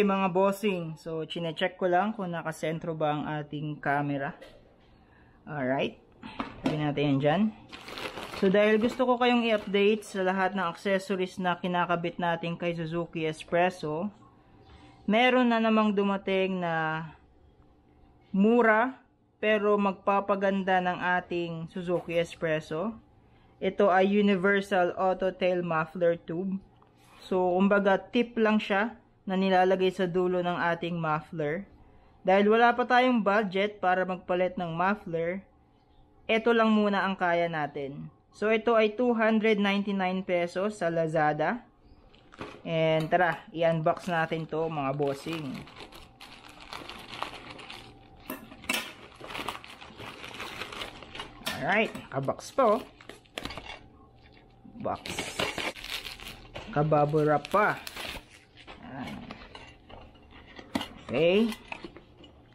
Okay mga bossing, so chine-check ko lang kung nakasentro ba ang ating camera. Alright, sabi natin yan dyan. So dahil gusto ko kayong i-update sa lahat ng accessories na kinakabit natin kay Suzuki S-Presso, meron na namang dumating na mura pero magpapaganda ng ating Suzuki S-Presso. Ito ay Universal Auto Tail Muffler Tube. So kumbaga tip lang siya na nilalagay sa dulo ng ating muffler. Dahil wala pa tayong budget para magpalit ng muffler, ito lang muna ang kaya natin. So ito ay 299 pesos sa Lazada. And tara, i-unbox natin to mga bossing. Alright, kabox po. Box. Kabubble wrap pa. Okay.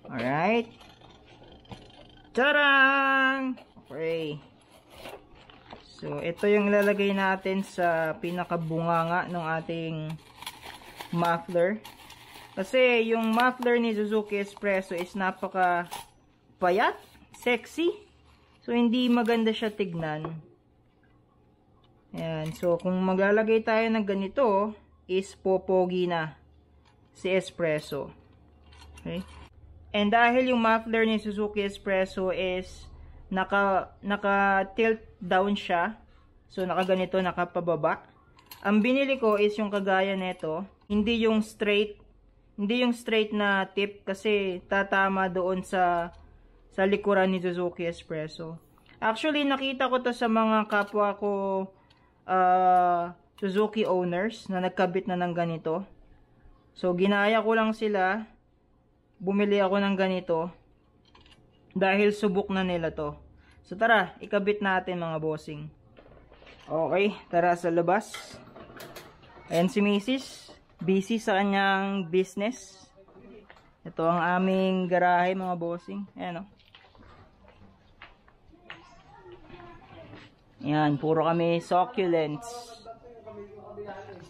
Alright. Tarang! Okay. So, ito yung ilalagay natin sa pinakabunganga ng ating muffler. Kasi yung muffler ni Suzuki S-Presso is napaka payat, sexy. So, hindi maganda siya tignan. Ayan. So, kung maglalagay tayo ng ganito, is popogi na si S-Presso. Okay. And dahil yung muffler ni Suzuki S-Presso is naka-tilt down siya. So, nakaganito, nakapababa. Ang binili ko is yung kagaya nito. Hindi yung straight na tip kasi tatama doon sa likuran ni Suzuki S-Presso. Actually, nakita ko to sa mga kapwa ko Suzuki owners na nagkabit na ng ganito. So, ginaya ko lang sila. Bumili ako ng ganito dahil subok na nila to. So tara, ikabit natin mga bossing. Okay, tara sa labas. Ayan si Mrs. Busy sa kanyang business. Ito ang aming garahe mga bossing. Ayan o. Ayan, puro kami succulents.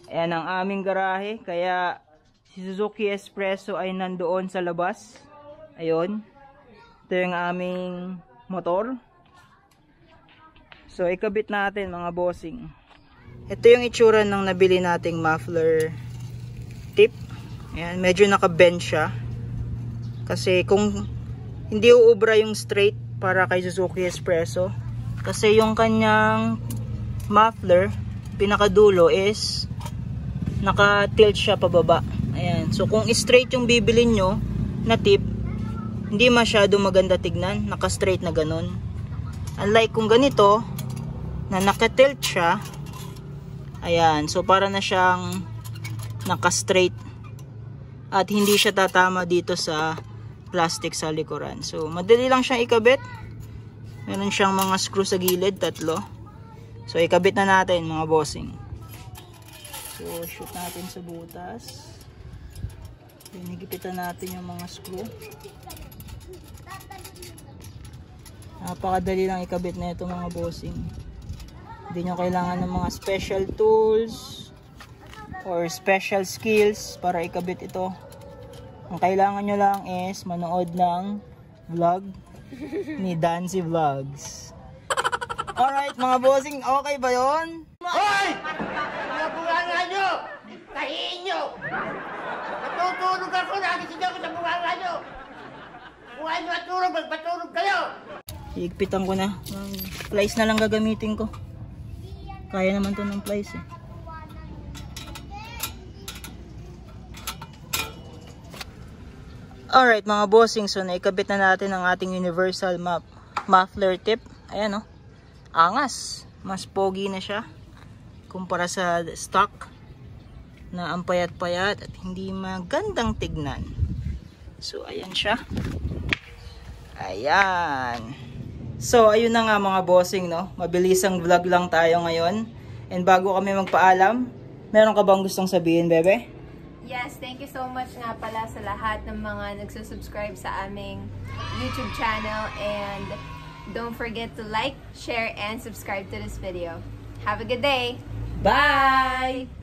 Ayan ang aming garahe. Kaya si Suzuki S-Presso ay nandoon sa labas. Ayun. Ito yung aming motor. So, ikabit natin mga bossing. Ito yung itsura ng nabili nating muffler tip. Ayan, medyo naka-bend siya. Kasi kung hindi uubra yung straight para kay Suzuki S-Presso. Kasi yung kanyang muffler, pinakadulo is naka-tilt siya pababa. Ayan. So, kung straight yung bibilin nyo na tip, hindi masyado maganda tignan. Naka-straight na ganun. Unlike kung ganito, na naka-tilt siya, ayan. So, para na siyang naka-straight. At hindi siya tatama dito sa plastic sa likuran. So, madali lang siyang ikabit. Meron siyang mga screw sa gilid, 3. So, ikabit na natin mga bossing. So, shoot natin sa butas. Hinigipitan natin yung mga screw. Napakadali lang ikabit na ito mga bossing. Hindi nyo kailangan ng mga special tools or special skills para ikabit ito. Ang kailangan nyo lang is manood ng vlog ni Dancy Vlogs. Alright mga bossing, okay ba yun? Hoy! Nabunga nyo! Tahiin nyo! Natutulog ako, nagising ako sa bunganga nyo! Kung ano matulog, magpatulog kayo! Higpitan ko na. Plies na lang gagamitin ko. Kaya naman to ng plies eh. Alright mga bossing, so naikabit na natin ang ating universal muffler tip. Ayan o. Angas. Mas pogi na siya kumpara sa stock na ang payat-payat at hindi magandang tignan. So ayan siya. Ayan. So ayun na nga mga bossing, no. Mabilisang vlog lang tayo ngayon. And bago kami magpaalam, meron ka bang gustong sabihin, bebe? Yes, thank you so much nga pala sa lahat ng mga nagsusubscribe sa aming YouTube channel. And don't forget to like, share, and subscribe to this video. Have a good day! Bye!